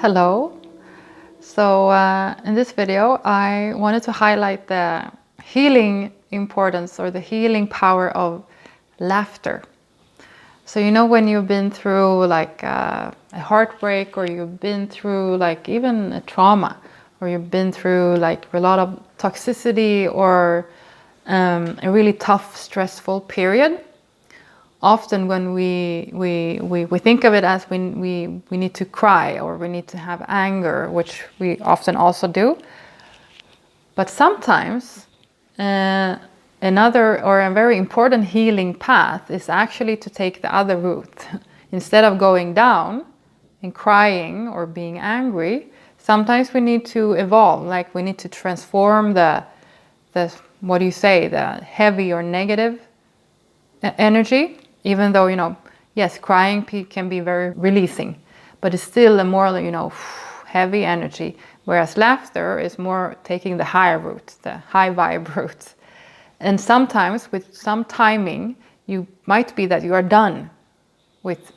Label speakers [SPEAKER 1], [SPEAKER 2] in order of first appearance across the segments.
[SPEAKER 1] Hello. So in this video I wanted to highlight the healing importance or the healing power of laughter. So when you've been through like a heartbreak, or you've been through like even a trauma, or you've been through like a lot of toxicity or a really tough, stressful period, often when we think of it as we need to cry or we need to have anger, which we often also do. But sometimes another or a very important healing path is actually to take the other route. Instead of going down and crying or being angry, sometimes we need to evolve, like we need to transform the what do you say, the heavy or negative energy. Even though, yes, crying can be very releasing, but it's still a more, heavy energy. Whereas laughter is more taking the higher route, the high vibe route. And sometimes with some timing, you might be that you are done with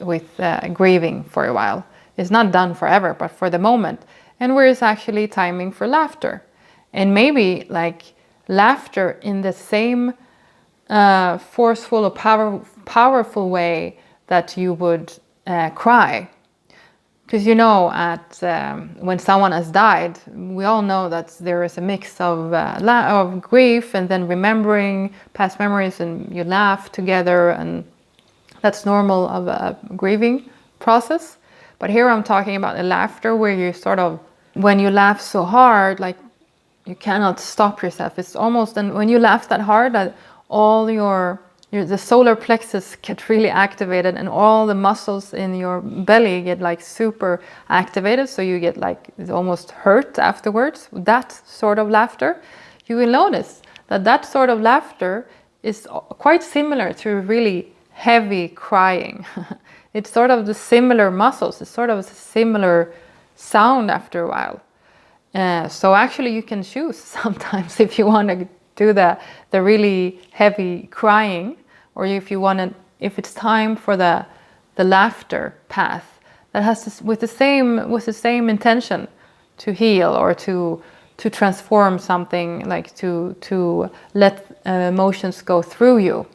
[SPEAKER 1] grieving for a while. It's not done forever, but for the moment. And where it's actually timing for laughter. And maybe like laughter in the same forceful or powerful way that you would cry. Because when someone has died, we all know that there is a mix of grief and then remembering past memories, and you laugh together, and that's normal of a grieving process. But here I'm talking about a laughter where you sort of, when you laugh so hard, like you cannot stop yourself. It's almost, and when you laugh that hard, that all the solar plexus get really activated, and all the muscles in your belly get like super activated, so you get like, it almost hurt afterwards. That sort of laughter, you will notice that sort of laughter is quite similar to really heavy crying. It's sort of the similar muscles, it's sort of a similar sound after a while. So actually you can choose sometimes if you want to do the really heavy crying, or if it's time for the laughter path that has with the same intention to heal or to transform something, like to let emotions go through you.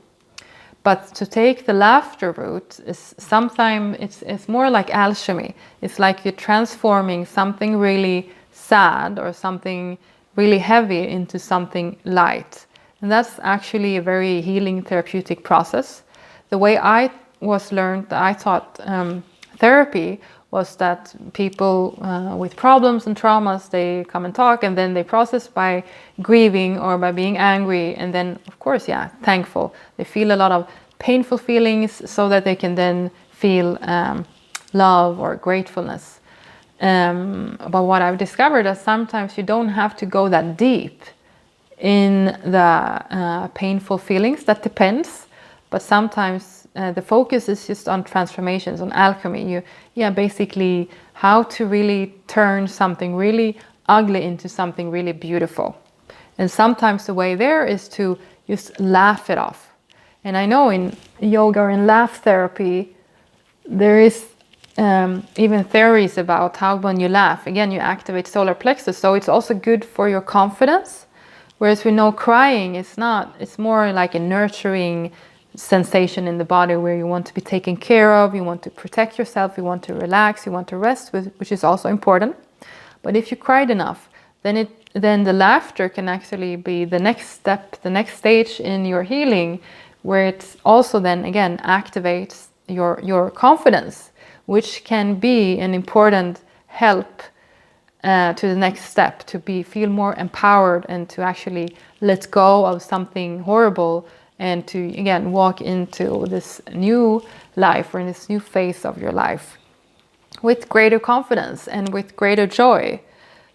[SPEAKER 1] But to take the laughter route is sometimes it's more like alchemy. It's like you're transforming something really sad or something really heavy into something light. And that's actually a very healing therapeutic process. The way I taught therapy was that people with problems and traumas, they come and talk, and then they process by grieving or by being angry, and then of course, thankful. They feel a lot of painful feelings so that they can then feel love or gratefulness. But what I've discovered is sometimes you don't have to go that deep in the painful feelings. That depends, but sometimes the focus is just on transformations, on alchemy. Basically how to really turn something really ugly into something really beautiful. And sometimes the way there is to just laugh it off. And I know in yoga or in laugh therapy, there is even theories about how when you laugh, again, you activate solar plexus. So it's also good for your confidence. Whereas we know crying is not, it's more like a nurturing sensation in the body where you want to be taken care of, you want to protect yourself, you want to relax, you want to rest, which is also important. But if you cried enough, then the laughter can actually be the next step, the next stage in your healing, where it also then again activates your confidence, which can be an important help to the next step, to feel more empowered and to actually let go of something horrible and to again walk into this new life or in this new phase of your life with greater confidence and with greater joy.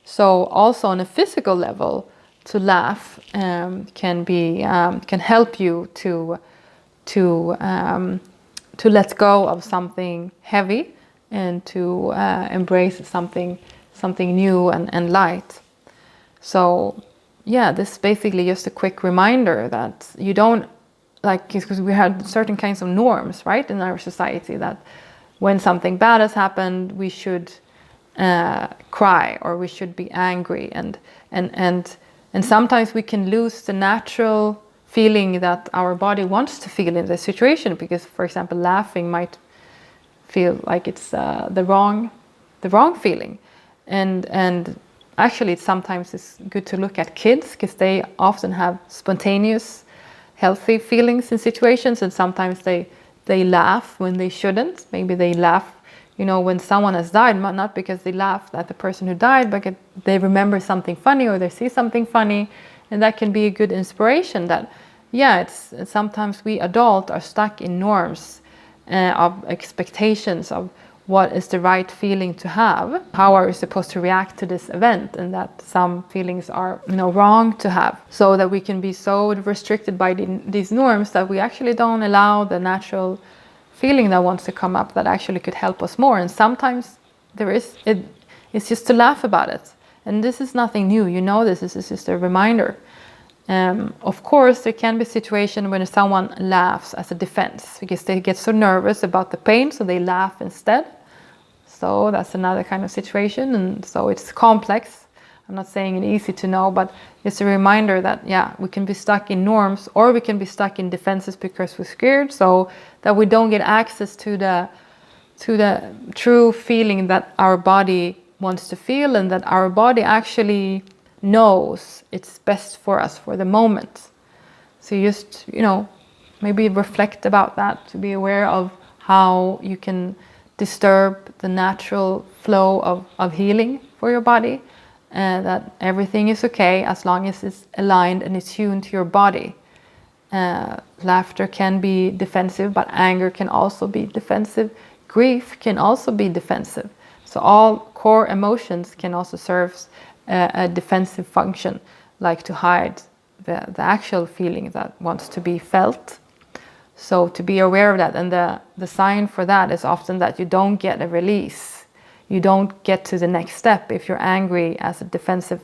[SPEAKER 1] So also on a physical level, to laugh can help you to let go of something heavy and to embrace something new and light. So this is basically just a quick reminder that you don't, because we had certain kinds of norms, right, in our society, that when something bad has happened, we should cry, or we should be angry, and sometimes we can lose the natural feeling that our body wants to feel in the situation, because, for example, laughing might feel like it's the wrong feeling, and actually sometimes it's good to look at kids, because they often have spontaneous, healthy feelings in situations, and sometimes they laugh when they shouldn't. Maybe they laugh, when someone has died, not because they laughed at the person who died, but they remember something funny, or they see something funny, and that can be a good inspiration that, it's sometimes we adults are stuck in norms of expectations of what is the right feeling to have, how are we supposed to react to this event, and that some feelings are wrong to have, so that we can be so restricted by these norms that we actually don't allow the natural feeling that wants to come up that actually could help us more. And sometimes it's just to laugh about it, and this is nothing new, this is just a reminder. Of course, there can be a situation when someone laughs as a defense, because they get so nervous about the pain, so they laugh instead. So that's another kind of situation, and so it's complex. I'm not saying it's easy to know, but it's a reminder that, we can be stuck in norms, or we can be stuck in defenses because we're scared, so that we don't get access to the true feeling that our body wants to feel, and that our body actually knows it's best for us for the moment. So you just, maybe reflect about that, to be aware of how you can disturb the natural flow of healing for your body, and that everything is okay as long as it's aligned and it's tuned to your body. Laughter can be defensive, but anger can also be defensive. Grief can also be defensive. So all core emotions can also serve a defensive function, like to hide the actual feeling that wants to be felt. So to be aware of that, and the sign for that is often that you don't get a release. You don't get to the next step if you're angry as a defensive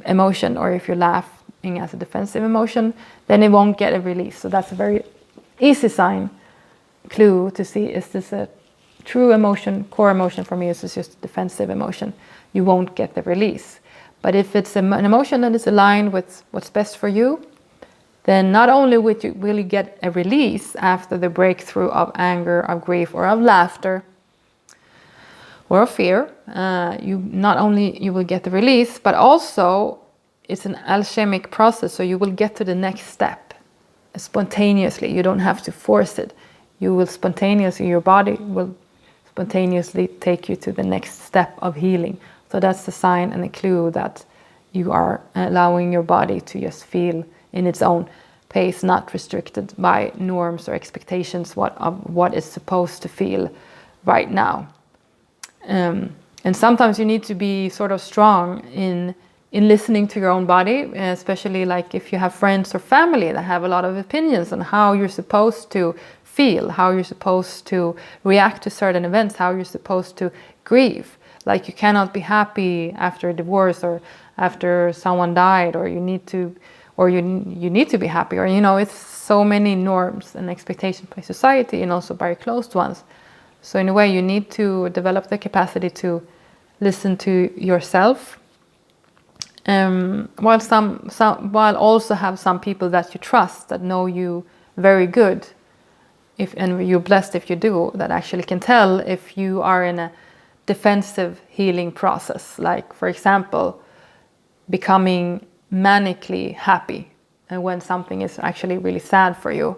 [SPEAKER 1] emotion, or if you're laughing as a defensive emotion, then it won't get a release. So that's a very easy sign, clue to see, is this a true emotion, core emotion for me, is this just a defensive emotion? You won't get the release. But if it's an emotion that is aligned with what's best for you, then not only will you get a release after the breakthrough of anger, of grief, or of laughter, or of fear, you will get the release, but also it's an alchemic process, so you will get to the next step spontaneously. You don't have to force it. Your body will spontaneously take you to the next step of healing. So that's the sign and the clue that you are allowing your body to just feel in its own pace, not restricted by norms or expectations of what is supposed to feel right now. And sometimes you need to be sort of strong in listening to your own body, especially like if you have friends or family that have a lot of opinions on how you're supposed to feel, how you're supposed to react to certain events, how you're supposed to grieve. Like you cannot be happy after a divorce, or after someone died, or you need to be happy, or it's so many norms and expectations by society and also by your close ones. So in a way, you need to develop the capacity to listen to yourself, while also have some people that you trust, that know you very good, and you're blessed if you do, that actually can tell if you are in a defensive healing process, like, for example, becoming manically happy, and when something is actually really sad for you,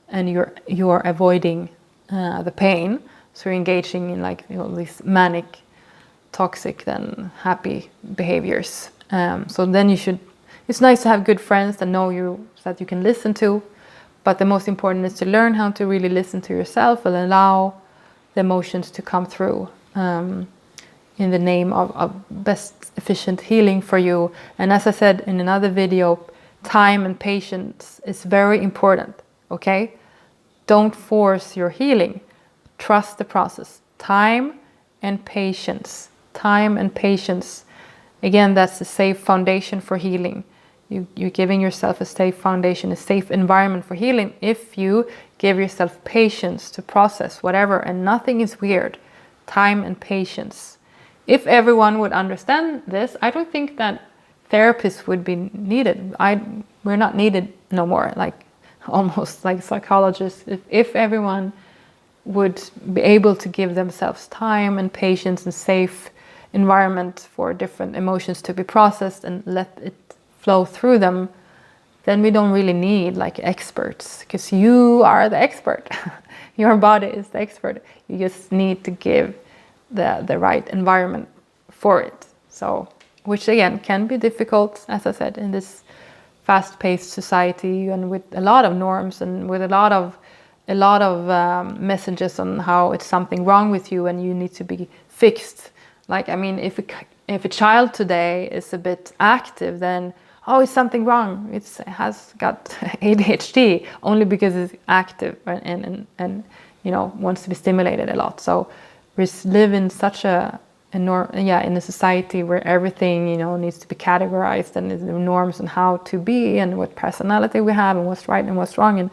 [SPEAKER 1] and you're avoiding the pain, so you're engaging in these manic, toxic, then happy behaviors. So then it's nice to have good friends that know you, so that you can listen to, but the most important is to learn how to really listen to yourself and allow the emotions to come through, in the name of best efficient healing for you. And as I said in another video, time and patience is very important, okay? Don't force your healing. Trust the process. Time and patience. Time and patience. Again, that's a safe foundation for healing. You're giving yourself a safe foundation, a safe environment for healing if you give yourself patience to process whatever, and nothing is weird. Time and patience. if everyone would understand this, I don't think that therapists would be needed. We're not needed no more, like almost like psychologists. If everyone would be able to give themselves time and patience and safe environment for different emotions to be processed and let it flow through them, then we don't really need like experts, because you are the expert. Your body is the expert. You just need to give the right environment for it. So, which again can be difficult, as I said, in this fast-paced society and with a lot of norms and with a lot of messages on how it's something wrong with you and you need to be fixed. Like, I mean, if a child today is a bit active, then oh, it's something wrong. It has got ADHD only because it's active and you know, wants to be stimulated a lot. So we live in such in a society where everything, you know, needs to be categorized, and the norms on how to be and what personality we have and what's right and what's wrong and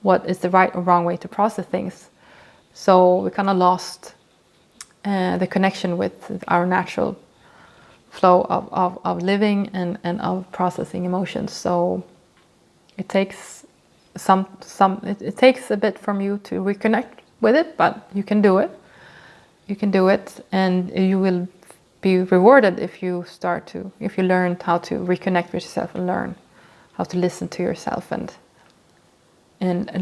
[SPEAKER 1] what is the right or wrong way to process things. So we kind of lost the connection with our natural flow of living and of processing emotions. So it takes it takes a bit from you to reconnect with it, but you can do it. You can do it, and you will be rewarded if you learn how to reconnect with yourself and learn how to listen to yourself and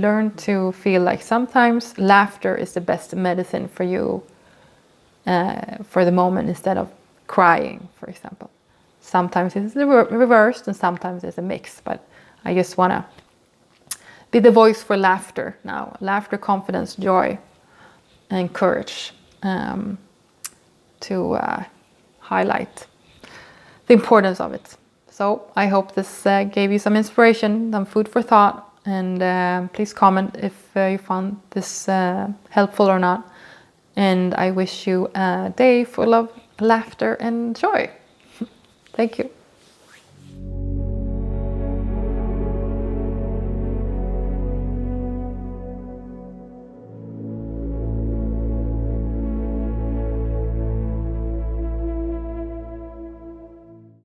[SPEAKER 1] learn to feel like sometimes laughter is the best medicine for you for the moment, instead of crying, for example. Sometimes it's reversed and sometimes it's a mix, but I just want to be the voice for laughter now. Laughter, confidence, joy, and courage, to highlight the importance of it. So I hope this gave you some inspiration, some food for thought, and please comment if you found this helpful or not. And I wish you a day full of laughter and joy. Thank you.